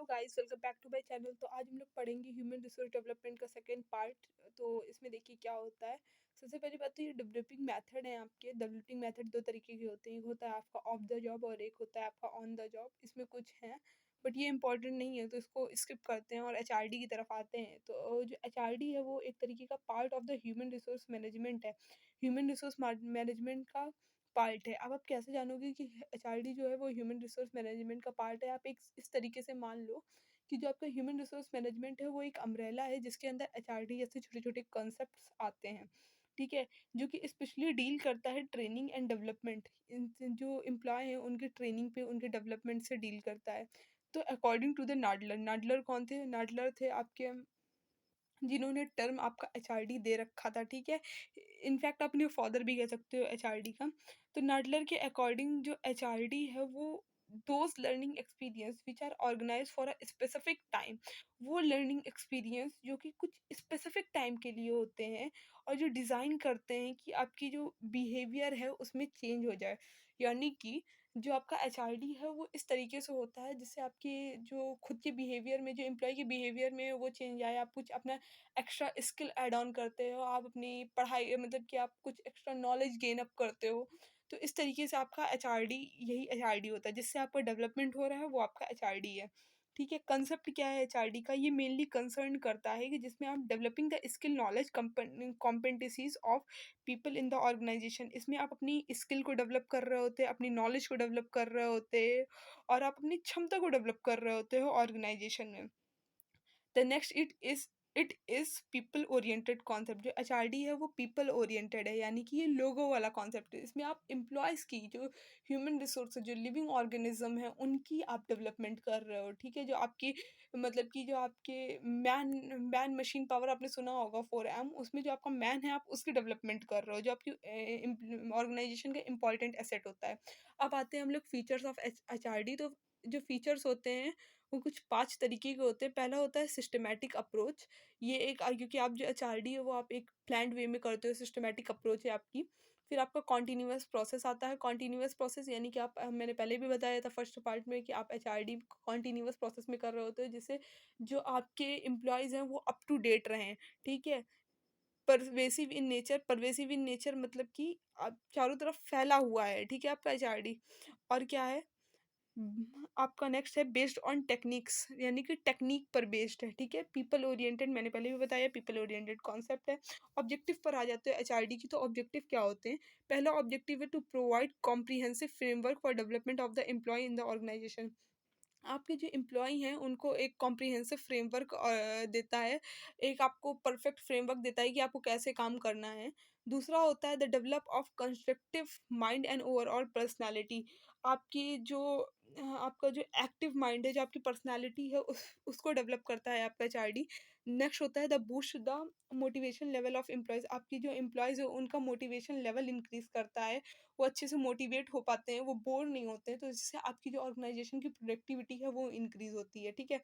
Guys, welcome back to my channel. तो आज हम लोग पढ़ेंगे ह्यूमन रिसोर्स डेवलपमेंट का सेकंड पार्ट। तो इसमें देखिए क्या होता है। सबसे पहली बात तो ये डेवलपिंग मेथड है। आपके डेवलपिंग मेथड दो तरीके के होते हैं। एक होता है आपका ऑफ द जॉब और एक होता है आपका ऑन द जॉब। इसमें कुछ है बट ये इंपॉर्टेंट नहीं है, तो इसको स्किप करते हैं और एचआरडी की तरफ आते हैं। तो जो एचआरडी है वो एक तरीके का part of the human resource management है। ह्यूमन रिसोर्स मैनेजमेंट का पार्ट है। अब आप कैसे जानोगे कि एचआरडी जो है वो ह्यूमन रिसोर्स मैनेजमेंट का पार्ट है। आप एक इस तरीके से मान लो कि जो आपका ह्यूमन रिसोर्स मैनेजमेंट है वो एक अम्ब्रेला है जिसके अंदर एचआरडी जैसे छोटे छोटे कॉन्सेप्ट्स आते हैं। ठीक है, जो कि स्पेशली डील करता है ट्रेनिंग एंड डेवलपमेंट। जो एम्प्लॉय हैं उनके ट्रेनिंग पे, उनके डेवलपमेंट से डील करता है। तो according to the Nadler, Nadler कौन थे? नाडलर थे आपके जिन्होंने टर्म आपका एचआरडी दे रखा था। ठीक है, इनफैक्ट आप अपने फादर भी कह सकते हो एचआरडी का। तो नाडलर के अकॉर्डिंग जो एचआरडी है वो those learning experience which are organise for a specific time. वो लर्निंग एक्सपीरियंस जो कि कुछ स्पेसिफिक टाइम के लिए होते हैं और जो डिज़ाइन करते हैं कि आपकी जो बिहेवियर है उसमें चेंज हो जाए। यानी कि जो आपका एचआरडी है वो इस तरीके से होता है जिससे आपके जो खुद के बिहेवियर में, जो एम्प्लॉय के बिहेवियर में वो चेंज आए। आप कुछ अपना एक्स्ट्रा स्किल ऐड ऑन करते हो, आप अपनी पढ़ाई मतलब कि आप कुछ एक्स्ट्रा नॉलेज गेन अप करते हो। तो इस तरीके से आपका एचआरडी, यही एचआरडी होता है जिससे आपका डेवलपमेंट हो रहा है, वो आपका एचआरडी है। ठीक है, कंसेप्ट क्या है एचआरडी का? ये मेनली कंसर्न करता है कि जिसमें आप developing the skill knowledge competencies of people in the organisation. इसमें आप अपनी स्किल को डेवलप कर रहे होते हैं, अपनी नॉलेज को डेवलप कर रहे होते हैं और आप अपनी क्षमता को डेवलप कर रहे होते हो ऑर्गेनाइजेशन में। The next it is people oriented concept. जो एचआरडी है वो पीपल ओरिएंटेड है, यानी कि ये लोगो वाला कॉन्सेप्ट है। इसमें आप एम्प्लॉयज़ की, जो ह्यूमन रिसोर्स, जो लिविंग ऑर्गेनिज्म है, उनकी आप डेवलपमेंट कर रहे हो। ठीक है, जो आपकी मतलब कि जो आपके मैन मैन मशीन पावर आपने सुना होगा 4M, उसमें जो आपका मैन है आप उसकी डेवलपमेंट कर रहे हो, जो आपकी ऑर्गेनाइजेशन का इंपॉर्टेंट एसेट होता है। अब आते हैं हम लोग फीचर्स ऑफ एचआरडी। तो जो फीचर्स होते हैं वो कुछ 5 तरीके के होते हैं। पहला होता है सिस्टमैटिक अप्रोच। ये एक क्योंकि आप जो एचआरडी है वो आप एक प्लान्ड वे में करते हो, सिस्टमैटिक अप्रोच है आपकी। फिर आपका कॉन्टिन्यूअस प्रोसेस आता है। कॉन्टिन्यूअस प्रोसेस यानी कि आप मैंने पहले भी बताया था फर्स्ट पार्ट में कि आप एचआरडी कॉन्टिन्यूअस प्रोसेस में कर रहे होते हो, जिससे जो आपके एम्प्लॉइज़ हैं वो अप टू डेट रहें। ठीक है? परवेसिव इन नेचर मतलब कि आप चारों तरफ फैला हुआ है। ठीक है, आपका एचआरडी। और क्या है? आपका नेक्स्ट है बेस्ड ऑन टेक्निक्स, यानी कि टेक्निक पर बेस्ड है। ठीक है, पीपल ओरिएंटेड मैंने पहले भी बताया, पीपल ओरिएंटेड कॉन्सेप्ट है। ऑब्जेक्टिव पर आ जाते हैं एचआरडी की। तो ऑब्जेक्टिव क्या होते हैं? पहला ऑब्जेक्टिव है to provide comprehensive framework for development of the employ in the organisation. आपके जो एम्प्लॉई हैं उनको एक कॉम्प्रिहेंसिव फ्रेमवर्क देता है, एक आपको परफेक्ट फ्रेमवर्क देता है कि आपको कैसे काम करना है। दूसरा होता है the develop of constructive mind and overall personality. आपकी जो आपका जो एक्टिव माइंड है, जो आपकी पर्सनैलिटी है, उसको डेवलप करता है आपका एचआरडी। नेक्स्ट होता है the boost the motivation level of employees. आपकी जो एम्प्लॉयज़ है उनका मोटिवेशन लेवल इंक्रीज़ करता है। वो अच्छे से मोटिवेट हो पाते हैं, वो बोर नहीं होते हैं, तो इससे आपकी जो ऑर्गेनाइजेशन की प्रोडक्टिविटी है वो इंक्रीज़ होती है। ठीक है?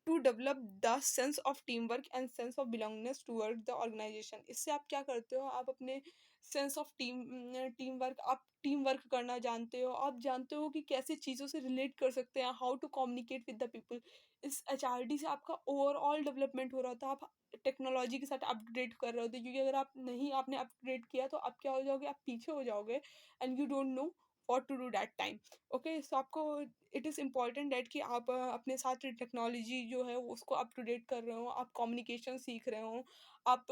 To develop the sense of team work and sense of belongingness toward the organisation. इससे आप क्या करते हो? आप अपने सेंस ऑफ टीम वर्क, आप टीम वर्क करना जानते हो। आप जानते हो कि कैसे चीज़ों से रिलेट कर सकते हैं, how to communicate with the people. इस एचआरडी से आपका ओवरऑल डेवलपमेंट हो रहा था। आप टेक्नोलॉजी के साथ अपग्रेड कर रहे होते, क्योंकि अगर आप नहीं आपने अपग्रेड किया तो आप क्या हो जाओगे? आप पीछे हो जाओगे and you don't know what to do that time. Okay, so आपको इट इज़ इम्पॉर्टेंट दैट कि आप अपने साथ टेक्नोलॉजी जो है वो उसको अप टू डेट कर रहे हो, आप कम्युनिकेशन सीख रहे हो, आप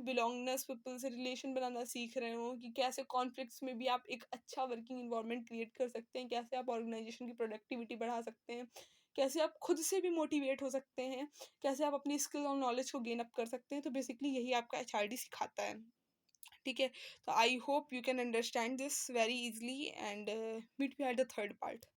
बिलोंगनेस पीपल से रिलेशन बनाना सीख रहे हो, कि कैसे कॉन्फ्लिक्ट्स में भी आप एक अच्छा वर्किंग इन्वायरमेंट क्रिएट कर सकते हैं, कैसे आप ऑर्गेनाइजेशन की प्रोडक्टिविटी बढ़ा सकते हैं, कैसे आप खुद से भी मोटिवेट हो सकते हैं, कैसे आप अपनी स्किल और नॉलेज को गेन अप कर सकते हैं। तो बेसिकली यही आपका एचआरडी सिखाता है। ठीक है, तो I hope you can understand this very easily and meet me at the third part.